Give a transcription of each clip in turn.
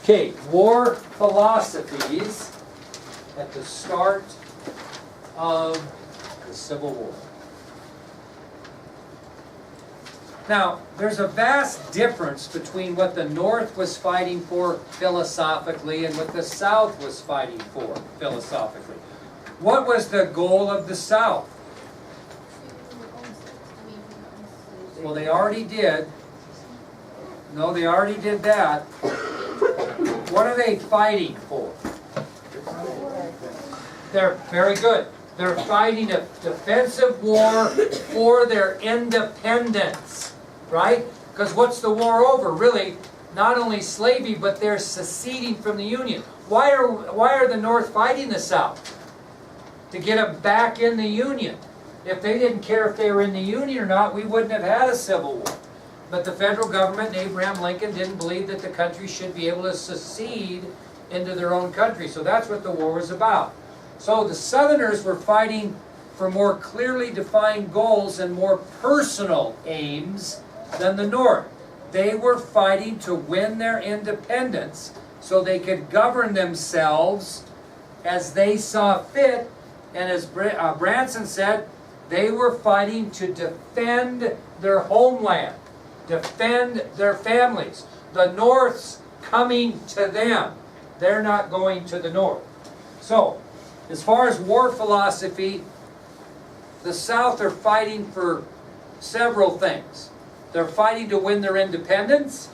Okay, war philosophies at the start of the Civil War. Now, there's a vast difference between what the North was fighting for philosophically and what the South was fighting for philosophically. What was the goal of the South? Well, they already did. No, they already did that. What are they fighting for? They're very good. They're fighting a defensive war for their independence, right? Because what's the war over? Really, not only slavery, but they're seceding from the Union. Why are the North fighting the South? To get them back in the Union. If they didn't care if they were in the Union or not, we wouldn't have had a Civil War. But the federal government and Abraham Lincoln didn't believe that the country should be able to secede into their own country. So that's what the war was about. So the Southerners were fighting for more clearly defined goals and more personal aims than the North. They were fighting to win their independence so they could govern themselves as they saw fit. And as Branson said, they were fighting to defend their homeland, defend their families. The North's coming to them. They're not going to the North. So, as far as war philosophy, the South are fighting for several things. They're fighting to win their independence.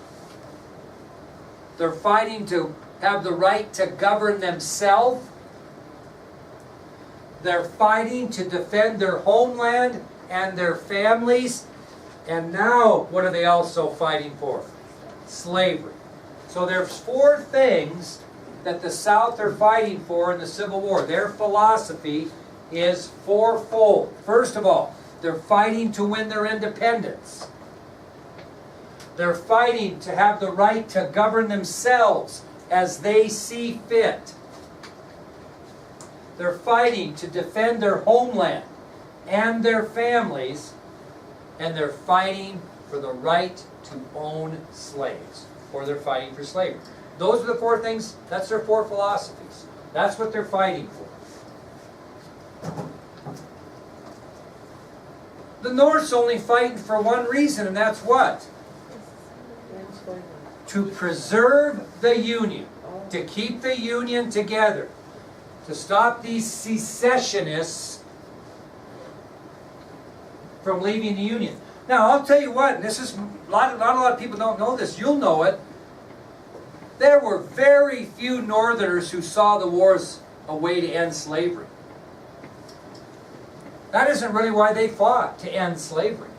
They're fighting to have the right to govern themselves. They're fighting to defend their homeland and their families. And now, what are they also fighting for? Slavery. So there's four things that the South are fighting for in the Civil War. Their philosophy is fourfold. First of all, they're fighting to win their independence. They're fighting to have the right to govern themselves as they see fit. They're fighting to defend their homeland and their families. And they're fighting for the right to own slaves. Or they're fighting for slavery. Those are the four things, that's their four philosophies. That's what they're fighting for. The North's only fighting for one reason, and that's what? To preserve the Union. To keep the Union together. To stop these secessionists from leaving the Union. Now, I'll tell you what, and this is, not a lot of people don't know this, you'll know it. There were very few Northerners who saw the war as a way to end slavery. That isn't really why they fought, to end slavery.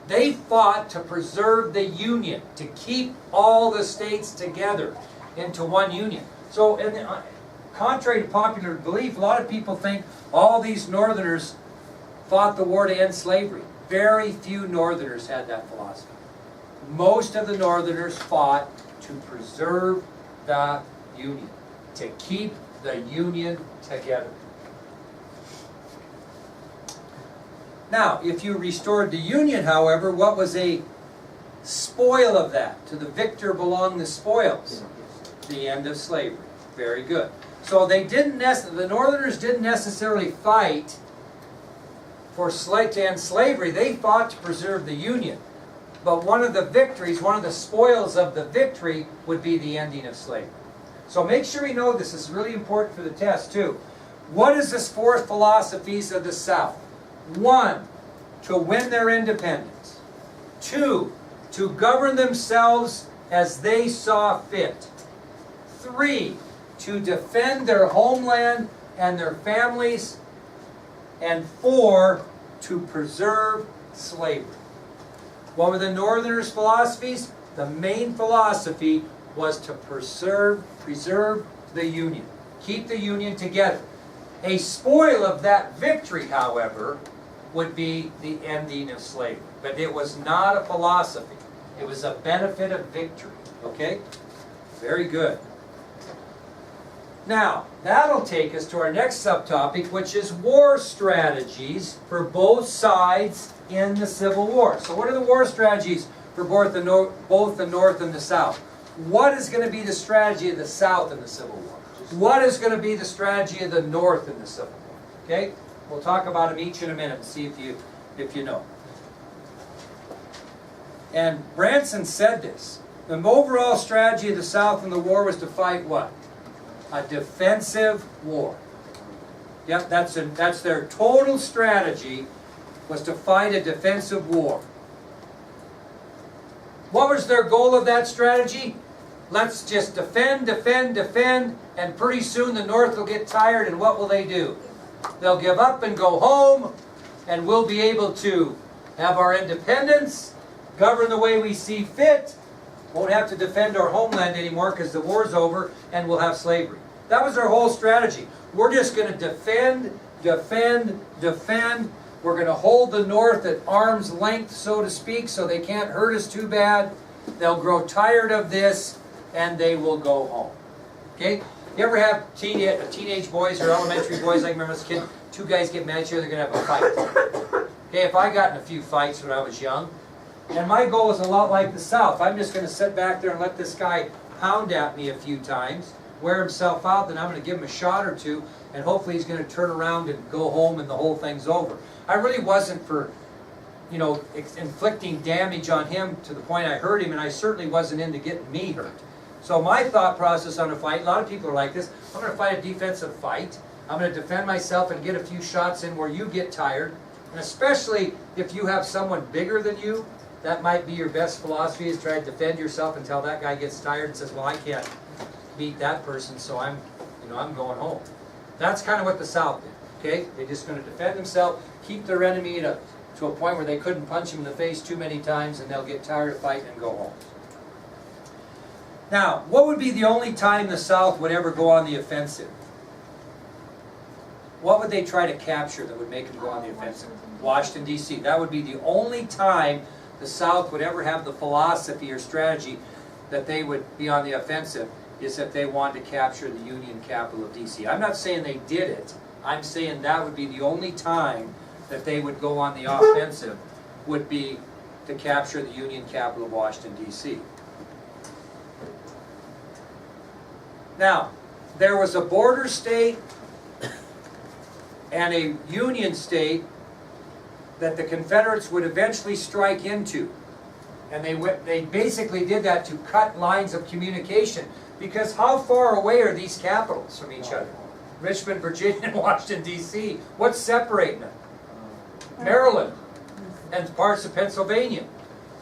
They fought to preserve the Union, to keep all the states together into one Union. So, contrary to popular belief, a lot of people think all these Northerners fought the war to end slavery. Very few Northerners had that philosophy. Most of the Northerners fought to preserve the Union, to keep the Union together. Now, if you restored the Union, however, what was a spoil of that? To the victor belong the spoils. The end of slavery. Very good. So they didn't the Northerners didn't necessarily fight to end slavery. They fought to preserve the Union. But one of the victories, one of the spoils of the victory would be the ending of slavery. So make sure you know this. This is really important for the test too. What is the four philosophies of the South? 1, to win their independence. 2, to govern themselves as they saw fit. 3, to defend their homeland and their families. And 4, to preserve slavery. What were the Northerners' philosophies? The main philosophy was to preserve the Union. Keep the Union together. A spoil of that victory, however, would be the ending of slavery. But it was not a philosophy. It was a benefit of victory. Okay? Very good. Now, that'll take us to our next subtopic, which is war strategies for both sides in the Civil War. So what are the war strategies for both the North and the South? what is going to be the strategy of the South in the Civil War? What is going to be the strategy of the North in the Civil War? Okay? We'll talk about them each in a minute and see if you know. And Branson said this. The overall strategy of the South in the war was to fight what? A defensive war. Yep, that's their total strategy, was to fight a defensive war. What was their goal of that strategy? Let's just defend, defend, defend, and pretty soon the North will get tired, and what will they do? They'll give up and go home, and we'll be able to have our independence, govern the way we see fit, won't have to defend our homeland anymore because the war's over, and we'll have slavery. That was their whole strategy. We're just going to defend, defend, defend. We're going to hold the North at arm's length, so to speak, so they can't hurt us too bad. They'll grow tired of this, and they will go home. Okay? You ever have teenage boys or elementary boys, I remember as a kid, two guys get mad at each other, they're going to have a fight. Okay, if I got in a few fights when I was young, and my goal was a lot like the South. I'm just going to sit back there and let this guy pound at me a few times, wear himself out, then I'm going to give him a shot or two, and hopefully he's going to turn around and go home and the whole thing's over. I really wasn't for, inflicting damage on him to the point I hurt him, and I certainly wasn't into getting me hurt. So my thought process on a fight, a lot of people are like this, I'm going to fight a defensive fight. I'm going to defend myself and get a few shots in where you get tired. And especially if you have someone bigger than you, that might be your best philosophy, is try to defend yourself until that guy gets tired and says, well, I can't beat that person, so I'm going home. That's kind of what the South did. Okay? They're just going to defend themselves, keep their enemy to a point where they couldn't punch him in the face too many times, and they'll get tired of fighting and go home. Now, what would be the only time the South would ever go on the offensive? What would they try to capture that would make them go on the offensive? Washington, D.C. That would be the only time the South would ever have the philosophy or strategy that they would be on the offensive, is if they wanted to capture the Union capital of D.C. I'm not saying they did it. I'm saying that would be the only time that they would go on the offensive, would be to capture the Union capital of Washington, D.C. Now, there was a border state and a Union state that the Confederates would eventually strike into. And they basically did that to cut lines of communication. Because how far away are these capitals from each other? Richmond, Virginia, and Washington, D.C. What's separating them? Maryland and parts of Pennsylvania.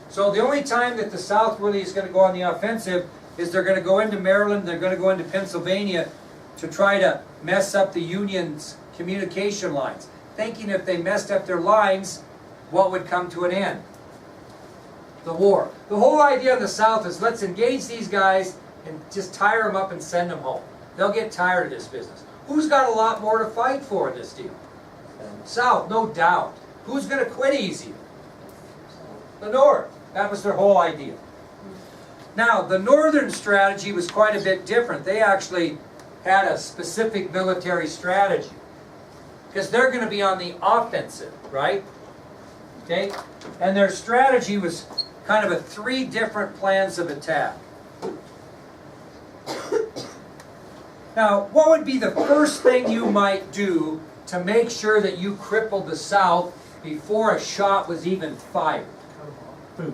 So the only time that the South really is going to go on the offensive is they're going to go into Maryland, they're going to go into Pennsylvania to try to mess up the Union's communication lines. Thinking if they messed up their lines, what would come to an end? The war. The whole idea of the South is, let's engage these guys and just tire them up and send them home. They'll get tired of this business. Who's got a lot more to fight for in this deal? South, no doubt. Who's going to quit easier? The North. That was their whole idea. Now, the Northern strategy was quite a bit different. They actually had a specific military strategy, because they're going to be on the offensive, right? Okay? And their strategy was kind of 3 different plans of attack. Now, what would be the first thing you might do to make sure that you crippled the South before a shot was even fired?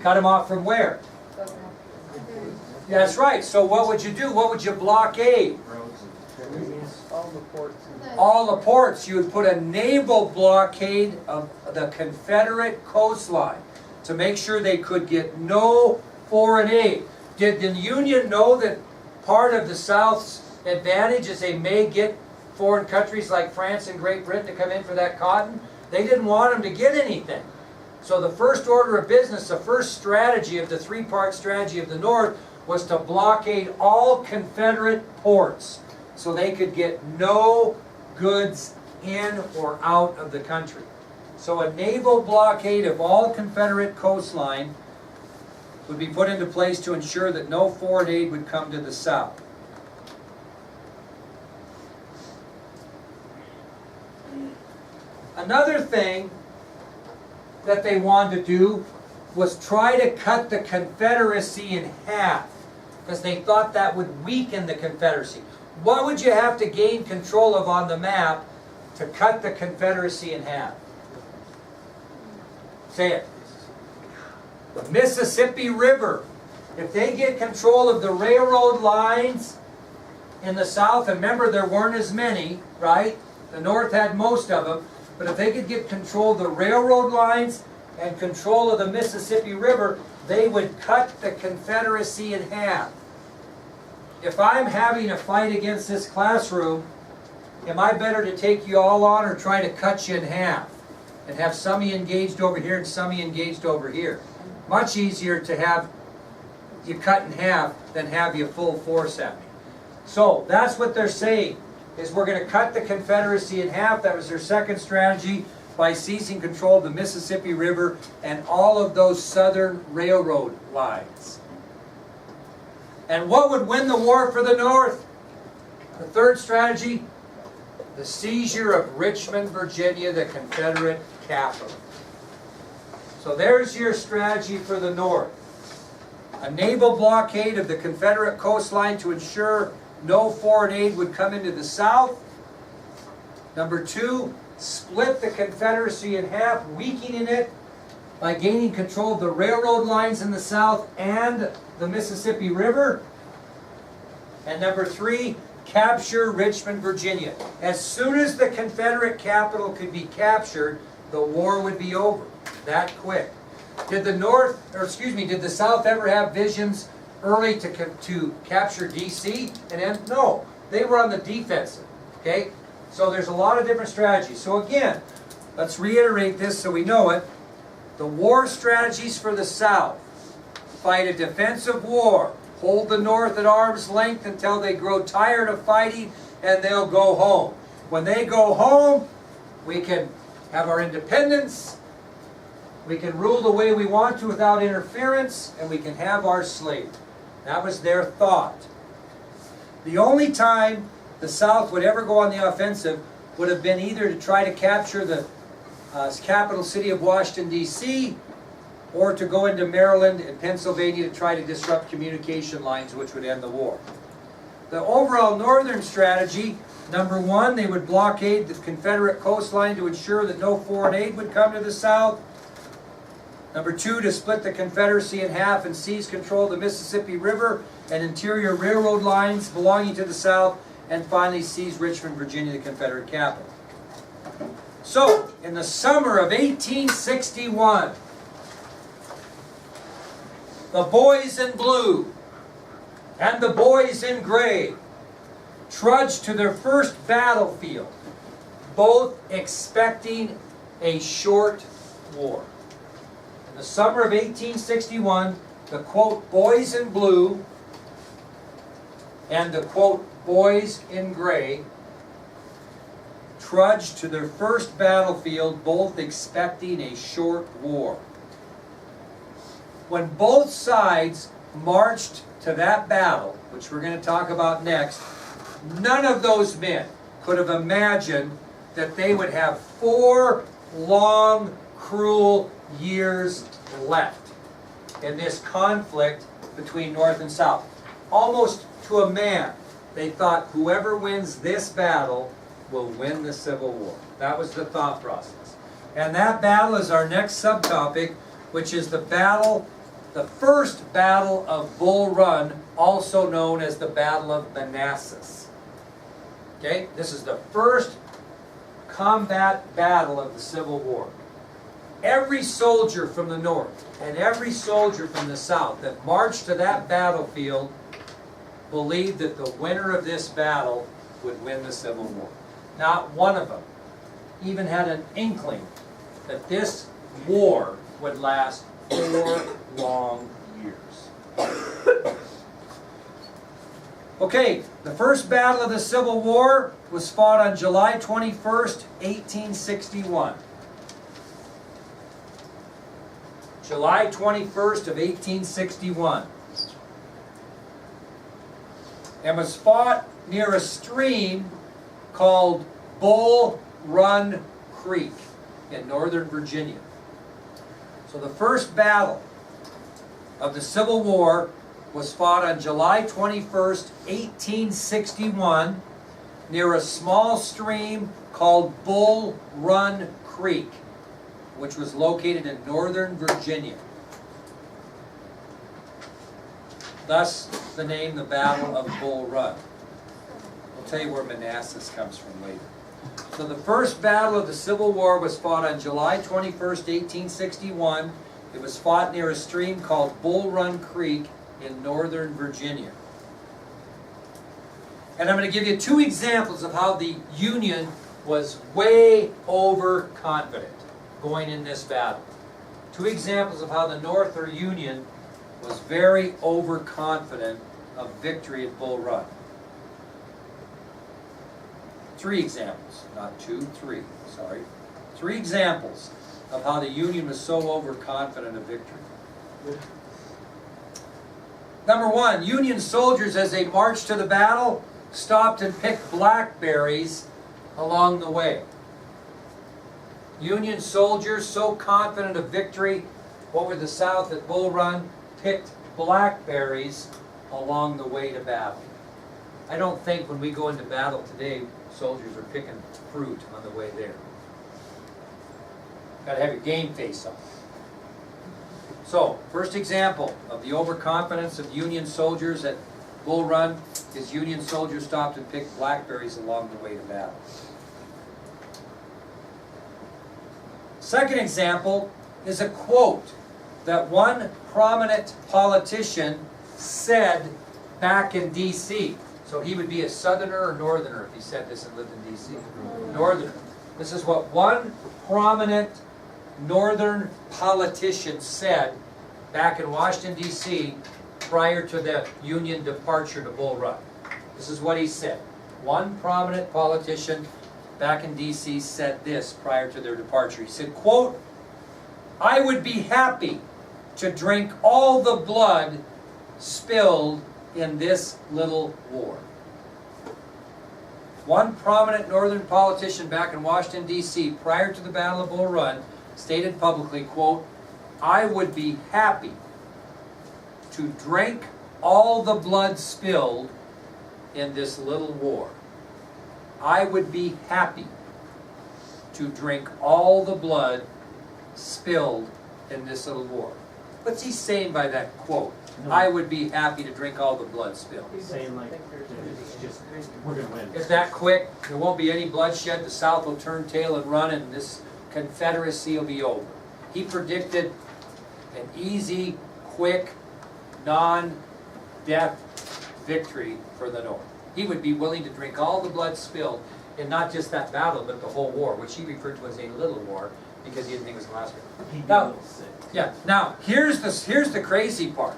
Cut them off from where? That's right. So what would you do? What would you blockade? All the ports. All the ports. You would put a naval blockade of the Confederate coastline to make sure they could get no foreign aid. Did the Union know that part of the South's advantage is they may get foreign countries like France and Great Britain to come in for that cotton? They didn't want them to get anything. So the first order of business, the first strategy of the 3-part strategy of the North, was to blockade all Confederate ports so they could get no goods in or out of the country. So a naval blockade of all Confederate coastline would be put into place to ensure that no foreign aid would come to the South. Another thing that they wanted to do was try to cut the Confederacy in half. because they thought that would weaken the Confederacy. What would you have to gain control of on the map to cut the Confederacy in half? Say it. The Mississippi River. If they get control of the railroad lines in the South, and remember there weren't as many, right? The North had most of them, but if they could get control of the railroad lines and control of the Mississippi River, they would cut the Confederacy in half. If I'm having a fight against this classroom, am I better to take you all on or try to cut you in half and have some of you engaged over here and some of you engaged over here? Much easier to have you cut in half than have you full force at me. So that's what they're saying, is we're going to cut the Confederacy in half. That was their second strategy, by seizing control of the Mississippi River and all of those southern railroad lines. And what would win the war for the North? The third strategy, the seizure of Richmond, Virginia, the Confederate capital. So there's your strategy for the North. A naval blockade of the Confederate coastline to ensure no foreign aid would come into the South. Number two, split the Confederacy in half, weakening it by gaining control of the railroad lines in the South and the Mississippi River. And number three, capture Richmond, Virginia. As soon as the Confederate capital could be captured, the war would be over. That quick. Did the South ever have visions early to capture D.C.? And no, they were on the defensive. Okay? So there's a lot of different strategies. So again, let's reiterate this so we know it. The war strategies for the South: fight a defensive war, hold the North at arm's length until they grow tired of fighting, and they'll go home. When they go home, we can have our independence, we can rule the way we want to without interference, and we can have our slavery. That was their thought. The only time the South would ever go on the offensive would have been either to try to capture the capital city of Washington, D.C., or to go into Maryland and Pennsylvania to try to disrupt communication lines, which would end the war. The overall Northern strategy, number one, they would blockade the Confederate coastline to ensure that no foreign aid would come to the South. Number two, to split the Confederacy in half and seize control of the Mississippi River and interior railroad lines belonging to the South. And finally, seize Richmond, Virginia, the Confederate capital. So, in the summer of 1861, the boys in blue and the boys in gray trudged to their first battlefield, both expecting a short war. In the summer of 1861, the quote, boys in blue and the quote, boys in gray trudged to their first battlefield, both expecting a short war. When both sides marched to that battle, which we're going to talk about next, none of those men could have imagined that they would have 4 long, cruel years left in this conflict between North and South. Almost to a man, they thought whoever wins this battle will win the Civil War. That was the thought process. And that battle is our next subtopic, which is the first battle of Bull Run, also known as the Battle of Manassas. Okay, this is the first combat battle of the Civil War. Every soldier from the North and every soldier from the South that marched to that battlefield believed that the winner of this battle would win the Civil War. Not one of them even had an inkling that this war would last 4 long years. Okay, the first battle of the Civil War was fought on July 21st, 1861. July 21st of 1861. And was fought near a stream called Bull Run Creek in northern Virginia. So the first battle of the Civil War was fought on July 21st, 1861, near a small stream called Bull Run Creek, which was located in northern Virginia. Thus, the name, the Battle of Bull Run. I'll tell you where Manassas comes from later. So the first battle of the Civil War was fought on July 21st, 1861. It was fought near a stream called Bull Run Creek in northern Virginia. And I'm going to give you two examples of how the Union was way overconfident going in this battle. Two examples of how the North or Union was very overconfident of victory at Bull Run. Three examples, not two, three, sorry. Three examples of how the Union was so overconfident of victory. Number one, Union soldiers, as they marched to the battle, stopped and picked blackberries along the way. Union soldiers, so confident of victory over the South at Bull Run, picked blackberries along the way to battle. I don't think when we go into battle today, soldiers are picking fruit on the way there. Got to have your game face on. So, first example of the overconfidence of Union soldiers at Bull Run is Union soldiers stopped and picked blackberries along the way to battle. Second example is a quote that one prominent politician said back in D.C. So he would be a Southerner or Northerner if he said this and lived in D.C. Northerner. This is what one prominent Northern politician said back in Washington, D.C. prior to the Union departure to Bull Run. This is what he said. One prominent politician back in D.C. said this prior to their departure. He said, quote, "I would be happy to drink all the blood spilled in this little war." One prominent Northern politician back in Washington, D.C. prior to the Battle of Bull Run stated publicly, quote, "I would be happy to drink all the blood spilled in this little war." I would be happy to drink all the blood spilled in this little war. What's he saying by that quote? No. I would be happy to drink all the blood spilled. He's saying like, it's just, we're going to win. It's that quick, there won't be any bloodshed, the South will turn tail and run, and this Confederacy will be over. He predicted an easy, quick, non-death victory for the North. He would be willing to drink all the blood spilled in not just that battle, but the whole war, which he referred to as a little war, because he didn't think it was the last one. He'd be Now- a little sick. Yeah, now, here's the crazy part.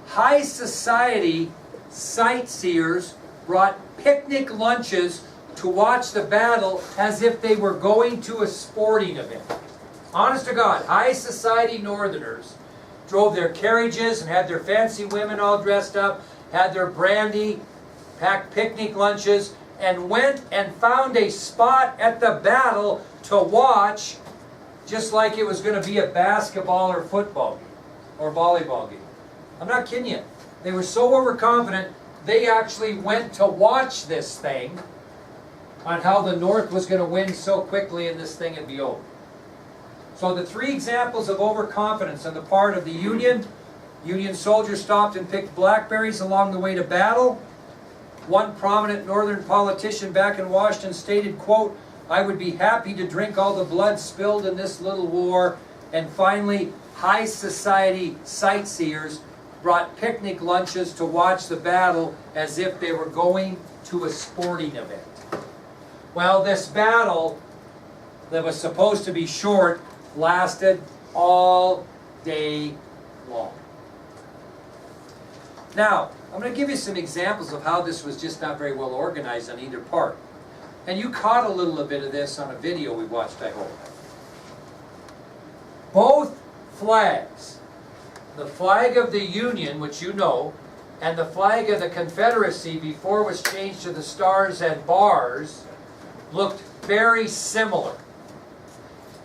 High society sightseers brought picnic lunches to watch the battle as if they were going to a sporting event. Honest to God, high society Northerners drove their carriages and had their fancy women all dressed up, had their brandy, packed picnic lunches, and went and found a spot at the battle to watch, just like it was going to be a basketball or football game or volleyball game. I'm not kidding you. They were so overconfident, they actually went to watch this thing on how the North was going to win so quickly and this thing would be over. So the three examples of overconfidence on the part of the Union: Union soldiers stopped and picked blackberries along the way to battle. One prominent Northern politician back in Washington stated, quote, "I would be happy to drink all the blood spilled in this little war." And finally, high society sightseers brought picnic lunches to watch the battle as if they were going to a sporting event. Well, this battle that was supposed to be short lasted all day long. Now, I'm going to give you some examples of how this was just not very well organized on either part. And you caught a little bit of this on a video we watched, I hope. Both flags, the flag of the Union, which you know, and the flag of the Confederacy before it was changed to the stars and bars, looked very similar.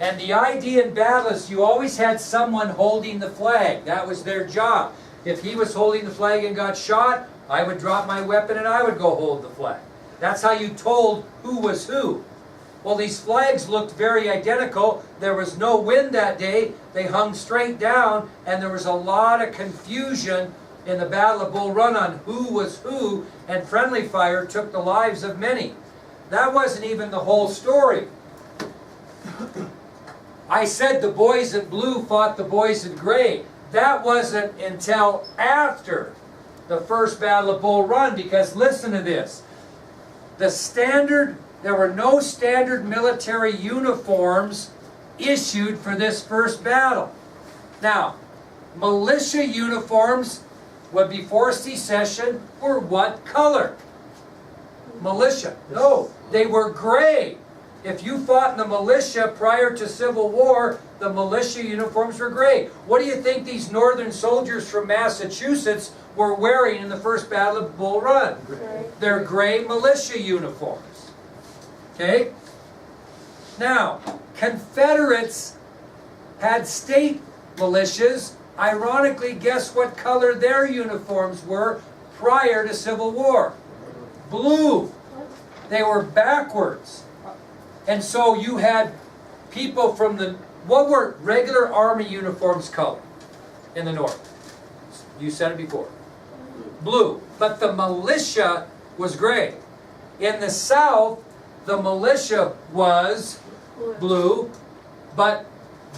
And the idea in battle is you always had someone holding the flag. That was their job. If he was holding the flag and got shot, I would drop my weapon and I would go hold the flag. That's how you told who was who. Well, these flags looked very identical. There was no wind that day. They hung straight down, and there was a lot of confusion in the Battle of Bull Run on who was who, and friendly fire took the lives of many. That wasn't even the whole story. I said the boys in blue fought the boys in gray. That wasn't until after the first Battle of Bull Run, because listen to this. There were no standard military uniforms issued for this first battle. Now, militia uniforms, before secession, were what color? Militia. No, they were gray. If you fought in the militia prior to Civil War, the militia uniforms were gray. What do you think these northern soldiers from Massachusetts were wearing in the first Battle of Bull Run? Gray. They're gray militia uniforms. Okay? Now, Confederates had state militias. Ironically, guess what color their uniforms were prior to Civil War? Blue. They were backwards. And so you had people from what were regular army uniforms color in the North? You said it before. Blue. But the militia was gray. In the South, the militia was blue, but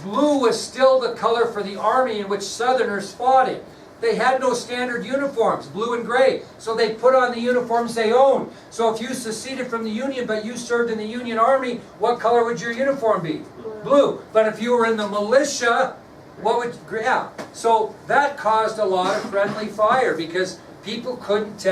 blue was still the color for the army in which Southerners fought in. They had no standard uniforms, blue and gray, so they put on the uniforms they owned. So if you seceded from the Union but you served in the Union Army, what color would your uniform be? Blue. But if you were in the militia, what would, yeah. So that caused a lot of friendly fire because people couldn't tell.